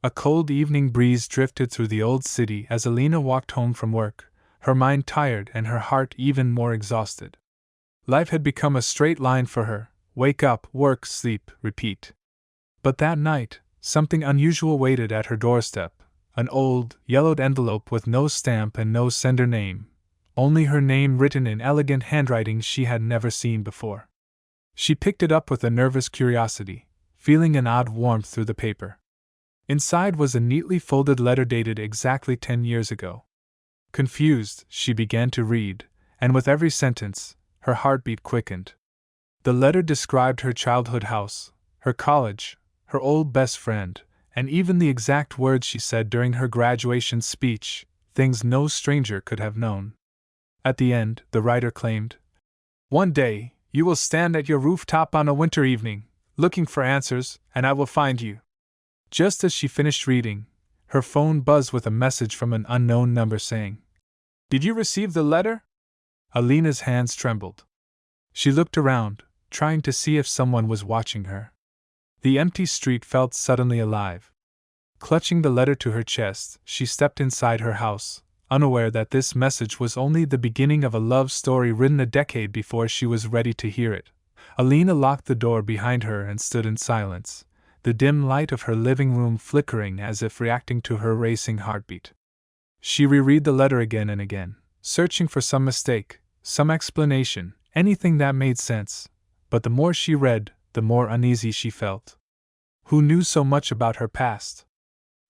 A cold evening breeze drifted through the old city as Alina walked home from work, her mind tired and her heart even more exhausted. Life had become a straight line for her: wake up, work, sleep, repeat. But that night, something unusual waited at her doorstep: an old, yellowed envelope with no stamp and no sender name, only her name written in elegant handwriting she had never seen before. She picked it up with a nervous curiosity, feeling an odd warmth through the paper. Inside was a neatly folded letter dated exactly 10 years ago. Confused, she began to read, and with every sentence, her heartbeat quickened. The letter described her childhood house, her college, her old best friend, and even the exact words she said during her graduation speech, things no stranger could have known. At the end, the writer claimed, "One day, you will stand at your rooftop on a winter evening, looking for answers, and I will find you." Just as she finished reading, her phone buzzed with a message from an unknown number saying, "Did you receive the letter?" Alina's hands trembled. She looked around, trying to see if someone was watching her. The empty street felt suddenly alive. Clutching the letter to her chest, she stepped inside her house, unaware that this message was only the beginning of a love story written a decade before she was ready to hear it. Alina locked the door behind her and stood in silence, the dim light of her living room flickering as if reacting to her racing heartbeat. She reread the letter again and again, searching for some mistake, some explanation, anything that made sense, but the more she read, the more uneasy she felt. Who knew so much about her past?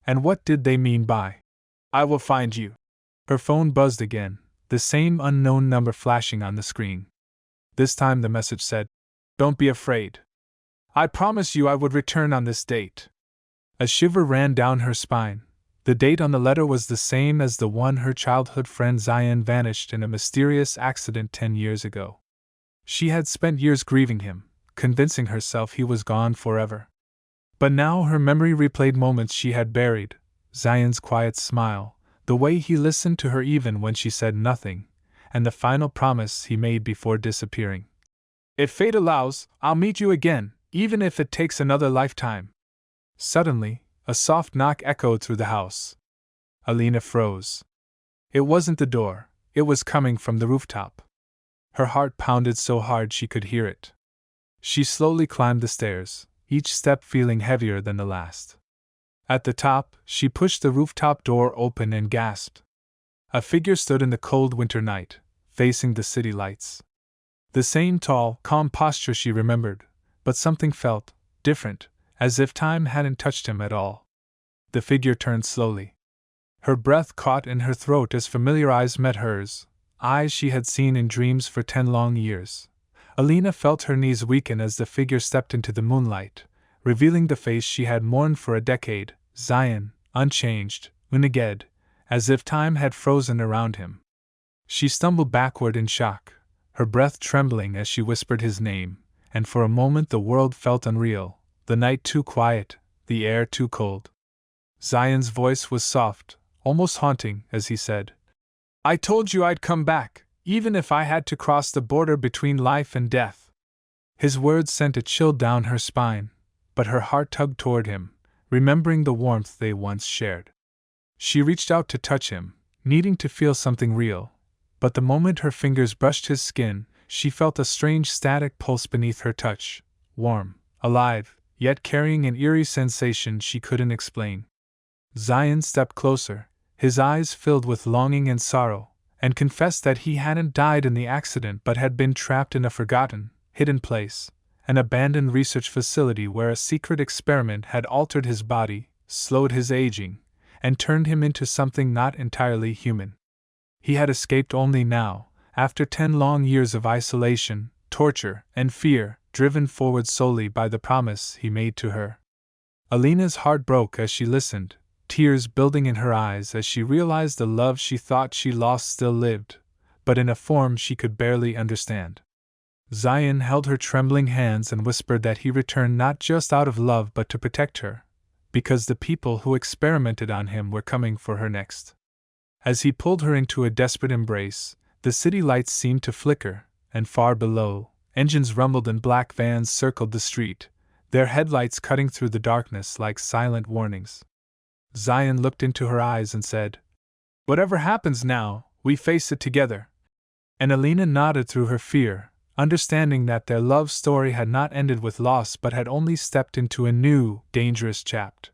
And what did they mean by, "I will find you"? Her phone buzzed again, the same unknown number flashing on the screen. This time the message said, "Don't be afraid. I promise you I would return on this date." A shiver ran down her spine. The date on the letter was the same as the one her childhood friend Zayan vanished in a mysterious accident 10 years ago. She had spent years grieving him, convincing herself he was gone forever. But now her memory replayed moments she had buried: Zayan's quiet smile, the way he listened to her even when she said nothing, and the final promise he made before disappearing. "If fate allows, I'll meet you again, even if it takes another lifetime." Suddenly, a soft knock echoed through the house. Alina froze. It wasn't the door, it was coming from the rooftop. Her heart pounded so hard she could hear it. She slowly climbed the stairs, each step feeling heavier than the last. At the top, she pushed the rooftop door open and gasped. A figure stood in the cold winter night, facing the city lights. The same tall, calm posture she remembered, but something felt different, as if time hadn't touched him at all. The figure turned slowly. Her breath caught in her throat as familiar eyes met hers, eyes she had seen in dreams for 10 long years. Alina felt her knees weaken as the figure stepped into the moonlight, revealing the face she had mourned for a decade: Zayan, unchanged, unaged, as if time had frozen around him. She stumbled backward in shock, her breath trembling as she whispered his name, and for a moment the world felt unreal, the night too quiet, the air too cold. Zayan's voice was soft, almost haunting, as he said, "I told you I'd come back, even if I had to cross the border between life and death." His words sent a chill down her spine, but her heart tugged toward him, remembering the warmth they once shared. She reached out to touch him, needing to feel something real, but the moment her fingers brushed his skin, she felt a strange static pulse beneath her touch, warm, alive, yet carrying an eerie sensation she couldn't explain. Zayan stepped closer, his eyes filled with longing and sorrow, and confessed that he hadn't died in the accident but had been trapped in a forgotten, hidden place, an abandoned research facility where a secret experiment had altered his body, slowed his aging, and turned him into something not entirely human. He had escaped only now, after 10 long years of isolation, torture, and fear, driven forward solely by the promise he made to her. Alina's heart broke as she listened, tears building in her eyes as she realized the love she thought she lost still lived, but in a form she could barely understand. Zayan held her trembling hands and whispered that he returned not just out of love but to protect her, because the people who experimented on him were coming for her next. As he pulled her into a desperate embrace, the city lights seemed to flicker, and far below, engines rumbled and black vans circled the street, their headlights cutting through the darkness like silent warnings. Zayan looked into her eyes and said, "Whatever happens now, we face it together." And Alina nodded through her fear, understanding that their love story had not ended with loss but had only stepped into a new, dangerous chapter.